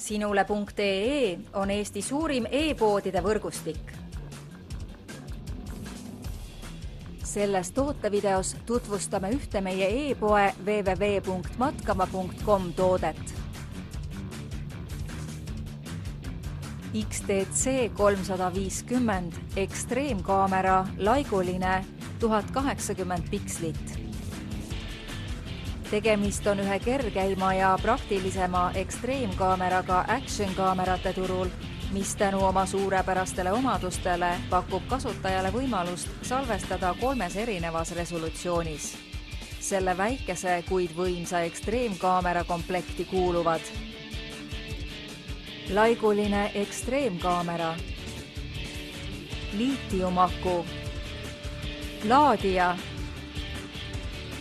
Sinule.ee on Eesti suurim e-poodide võrgustik. Selles tootevideos tutvustame ühte meie e-poe www.matkama.com toodet. XTC 350 ekstreemkaamera laiguline 1080 pikslit. Tegemist on ühe kergeima ja praktilisema ekstreemkaameraga action-kaamerate turul, mis tänu oma suurepärastele omadustele pakub kasutajale võimalust salvestada 3 erinevas resolutsioonis. Selle väikese, kuid võimsa ekstreemkaamera komplekti kuuluvad laiguline ekstreemkaamera, liitiumaku, laadija,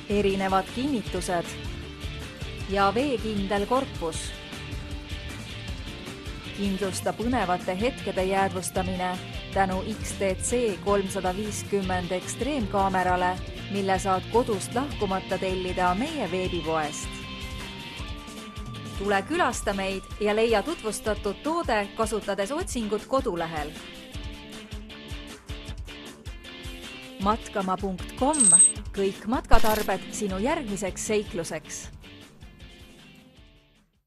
erinevad kinnitused ja veekindel korpus. Kindlusta põnevate hetkede jäädvustamine tänu XTC 350 ekstreemkaamerale, mille saad kodust lahkumata tellida meie veebipoest. Tule külasta meid ja leia tutvustatud toode kasutades otsingut kodulehel. Matkama.com, kõik matkatarbed sinu järgmiseks seikluseks.